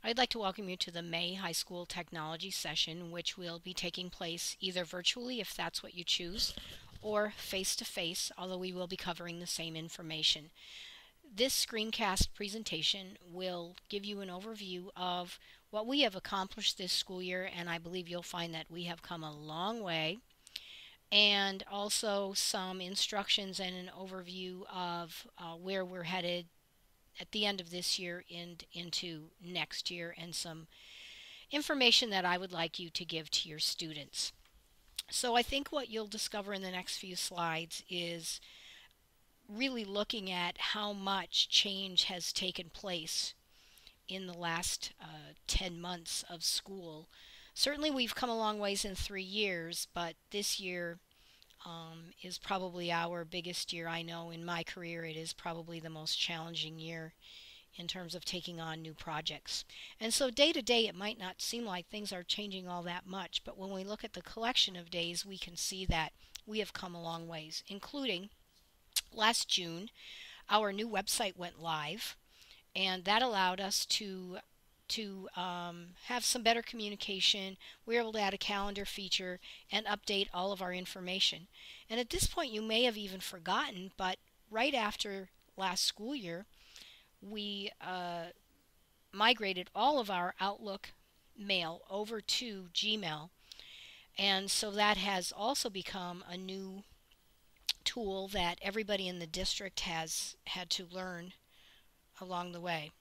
I'd like to welcome you to the May High School Technology session, which will be taking place either virtually if that's what you choose, or face to face, although we will be covering the same information. This screencast presentation will give you an overview of what we have accomplished this school year, and I believe you'll find that we have come a long way, and also some instructions and an overview of where we're headed at the end of this year and into next year, and some information that I would like you to give to your students. So I think what you'll discover in the next few slides is really looking at how much change has taken place in the last 10 months of school. Certainly we've come a long ways in 3 years, but this year is probably our biggest year. I know in my career it is probably the most challenging year in terms of taking on new projects. And so day to day, it might not seem like things are changing all that much, but when we look at the collection of days, we can see that we have come a long ways, including last June, our new website went live, and that allowed us to have some better communication. We were able to add a calendar feature and update all of our information. And at this point, you may have even forgotten, but right after last school year, we migrated all of our Outlook mail over to Gmail. And so that has also become a new tool that everybody in the district has had to learn along the way.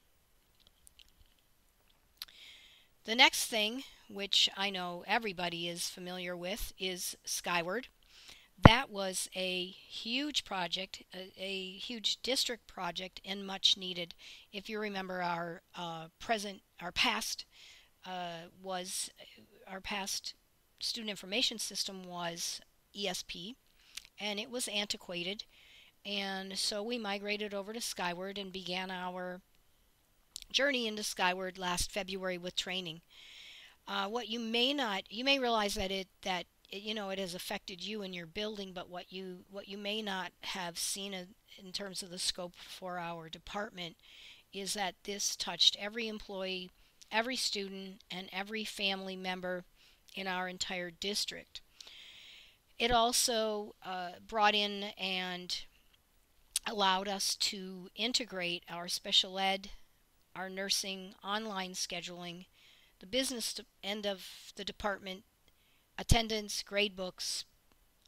The next thing, which I know everybody is familiar with, is Skyward. That was a huge project, a huge district project, and much needed. If you remember, our past was our past student information system was ESP, and it was antiquated. And so we migrated over to Skyward and began our journey into Skyward last February with training. What you may not, you may realize that it has affected you and your building, but what you may not have seen in terms of the scope for our department is that this touched every employee, every student, and every family member in our entire district. It also brought in and allowed us to integrate our special ed, our nursing, online scheduling, the business end of the department, attendance, gradebooks,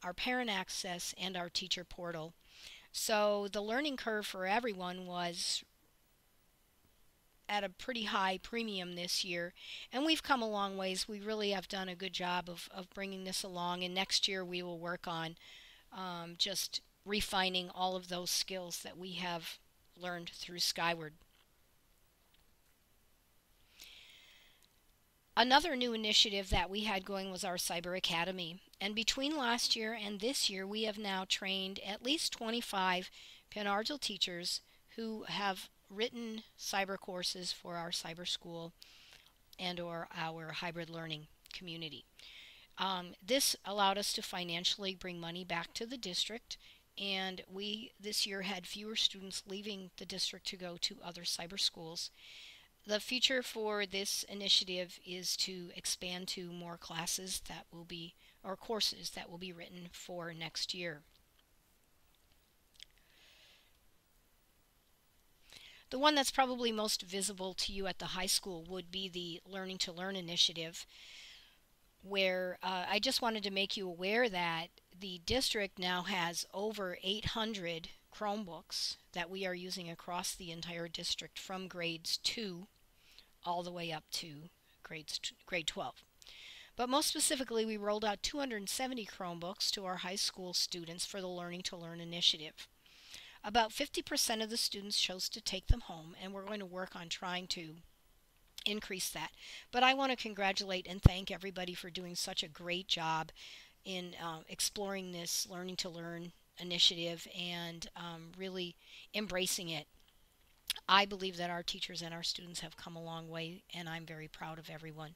our parent access, and our teacher portal. So the learning curve for everyone was at a pretty high premium this year, and we've come a long ways. We really have done a good job of bringing this along, and next year we will work on just refining all of those skills that we have learned through Skyward. Another new initiative that we had going was our Cyber Academy. And between last year and this year, we have now trained at least 25 Penn teachers who have written cyber courses for our cyber school and or our hybrid learning community. This allowed us to financially bring money back to the district, and we this year had fewer students leaving the district to go to other cyber schools. The future for this initiative is to expand to more classes that will be, or courses that will be written for next year. The one that's probably most visible to you at the high school would be the Learning to Learn initiative, where I just wanted to make you aware that the district now has over 800 Chromebooks that we are using across the entire district from grades 2 all the way up to grade 12. But most specifically, we rolled out 270 Chromebooks to our high school students for the Learning to Learn initiative. About 50% of the students chose to take them home, and we're going to work on trying to increase that. But I want to congratulate and thank everybody for doing such a great job in exploring this Learning to Learn initiative and really embracing it. I believe that our teachers and our students have come a long way, and I'm very proud of everyone.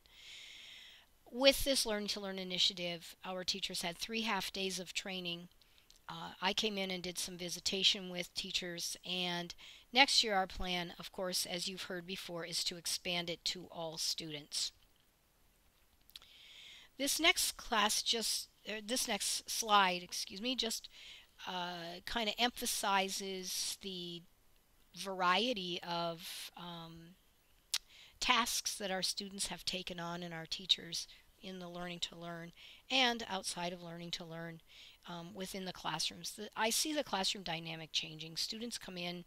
With this Learning to Learn initiative, our teachers had 3 half days of training I came in and did some visitation with teachers, and next year our plan, of course, as you've heard before, is to expand it to all students. This next class just, this next slide, excuse me, just kind of emphasizes the variety of tasks that our students have taken on and our teachers in the Learning to Learn and outside of Learning to Learn within the classrooms. I see the classroom dynamic changing. Students come in.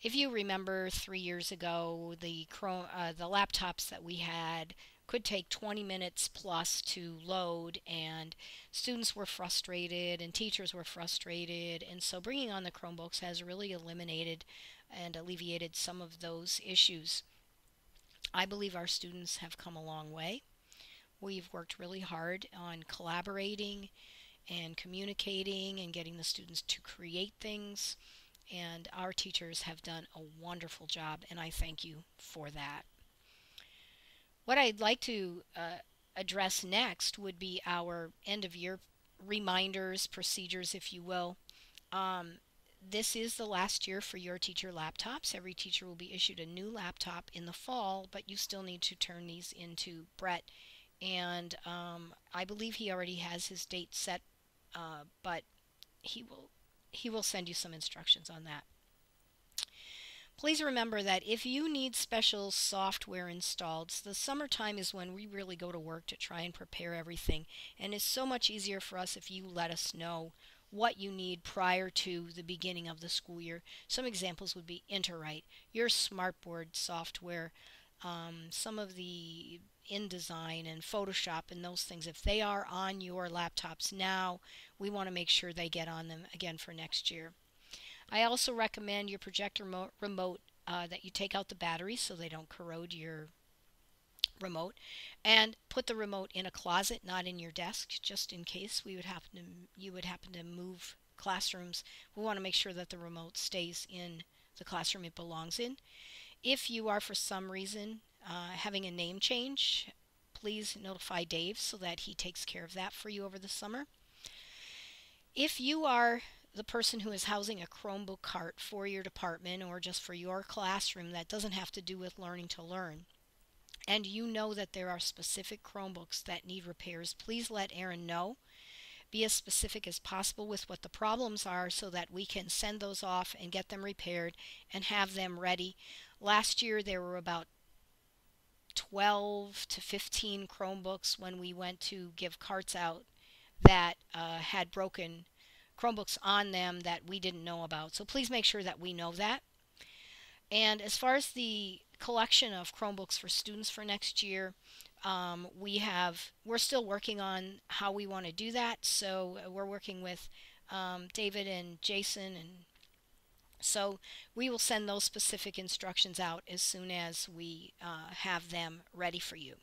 If you remember 3 years ago, the laptops that we had could take 20 minutes plus to load, and students were frustrated and teachers were frustrated. And so bringing on the Chromebooks has really eliminated and alleviated some of those issues. I believe our students have come a long way. We've worked really hard on collaborating and communicating and getting the students to create things. And our teachers have done a wonderful job, and I thank you for that. What I'd like to address next would be our end of year reminders, procedures, if you will. Um, this is the last year for your teacher laptops. Every teacher will be issued a new laptop in the fall, but you still need to turn these into Brett. And I believe he already has his date set, but he will send you some instructions on that. Please remember that if you need special software installed, the summertime is when we really go to work to try and prepare everything. And it's so much easier for us if you let us know what you need prior to the beginning of the school year. Some examples would be InterWrite, your smartboard software, some of the InDesign and Photoshop and those things. If they are on your laptops now, we want to make sure they get on them again for next year. I also recommend your projector remote that you take out the batteries so they don't corrode your remote, and put the remote in a closet, not in your desk, just in case you would happen to move classrooms. We want to make sure that the remote stays in the classroom it belongs in. If you are for some reason having a name change, please notify Dave so that he takes care of that for you over the summer. If you are the person who is housing a Chromebook cart for your department or just for your classroom that doesn't have to do with Learning to Learn, and you know that there are specific Chromebooks that need repairs, please let Erin know. Be as specific as possible with what the problems are so that we can send those off and get them repaired and have them ready. Last year there were about 12 to 15 Chromebooks when we went to give carts out that had broken Chromebooks on them that we didn't know about. So please make sure that we know that. And as far as the collection of Chromebooks for students for next year, we're still working on how we want to do that. So we're working with David and Jason, and so we will send those specific instructions out as soon as we have them ready for you.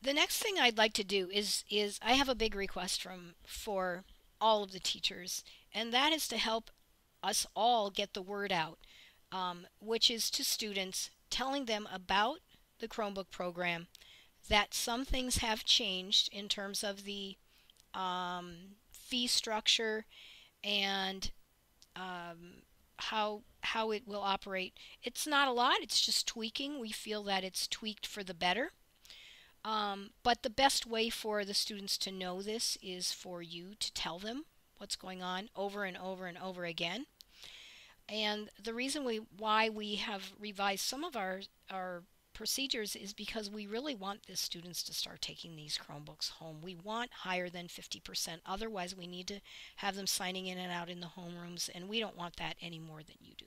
The next thing I'd like to do is I have a big request for all of the teachers, and that is to help us all get the word out, which is to students, telling them about the Chromebook program, that some things have changed in terms of the fee structure and how it will operate. It's not a lot, it's just tweaking. We feel that it's tweaked for the better. But the best way for the students to know this is for you to tell them what's going on over and over and over again. And the reason why we have revised some of our procedures is because we really want the students to start taking these Chromebooks home. We want higher than 50%. Otherwise, we need to have them signing in and out in the homerooms, and we don't want that any more than you do.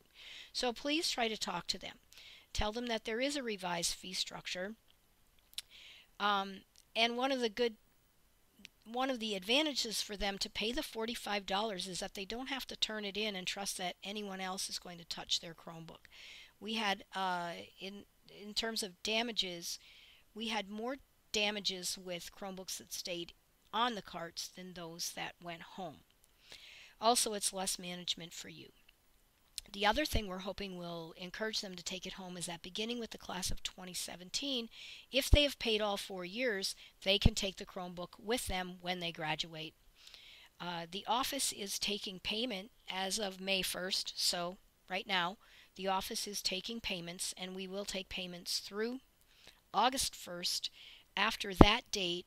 So please try to talk to them. Tell them that there is a revised fee structure. And one of the advantages for them to pay the $45 is that they don't have to turn it in and trust that anyone else is going to touch their Chromebook. We had, in terms of damages, we had more damages with Chromebooks that stayed on the carts than those that went home. Also, it's less management for you. The other thing we're hoping will encourage them to take it home is that beginning with the class of 2017, if they have paid all 4 years, they can take the Chromebook with them when they graduate. The office is taking payment as of May 1st, so right now the office is taking payments, and we will take payments through August 1st. After that date,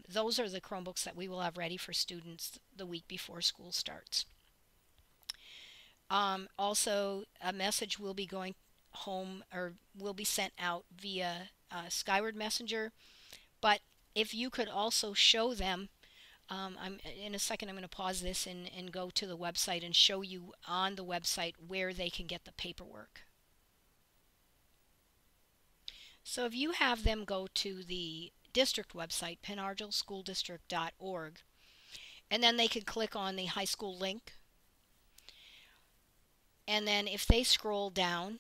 those are the Chromebooks that we will have ready for students the week before school starts. Also, a message will be going home or will be sent out via Skyward Messenger. But if you could also show them, in a second I'm going to pause this and go to the website and show you on the website where they can get the paperwork. So if you have them go to the district website, penargilschooldistrict.org, and then they can click on the high school link. And then if they scroll down,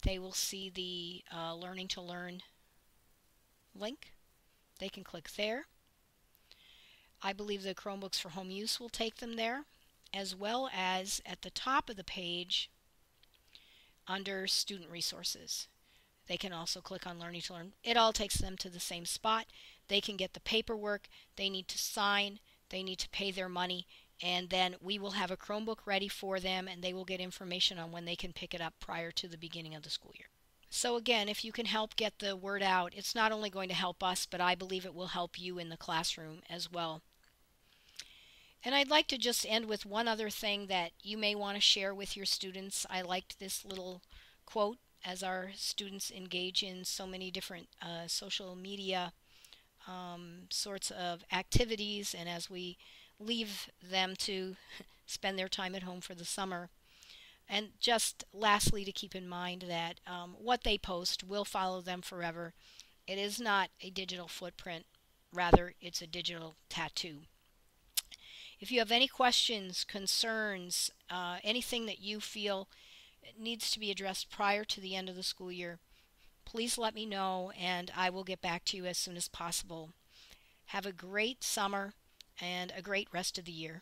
they will see the Learning to Learn link. They can click there. I believe the Chromebooks for Home Use will take them there, as well as at the top of the page under Student Resources. They can also click on Learning to Learn. It all takes them to the same spot. They can get the paperwork. They need to sign. They need to pay their money. And then we will have a Chromebook ready for them, and they will get information on when they can pick it up prior to the beginning of the school year. So again, if you can help get the word out, it's not only going to help us, but I believe it will help you in the classroom as well. And I'd like to just end with one other thing that you may want to share with your students. I liked this little quote as our students engage in so many different social media sorts of activities, and as we leave them to spend their time at home for the summer. And just lastly, to keep in mind that what they post will follow them forever. It is not a digital footprint, rather it's a digital tattoo. If you have any questions, concerns, anything that you feel needs to be addressed prior to the end of the school year, please let me know and I will get back to you as soon as possible. Have a great summer and a great rest of the year.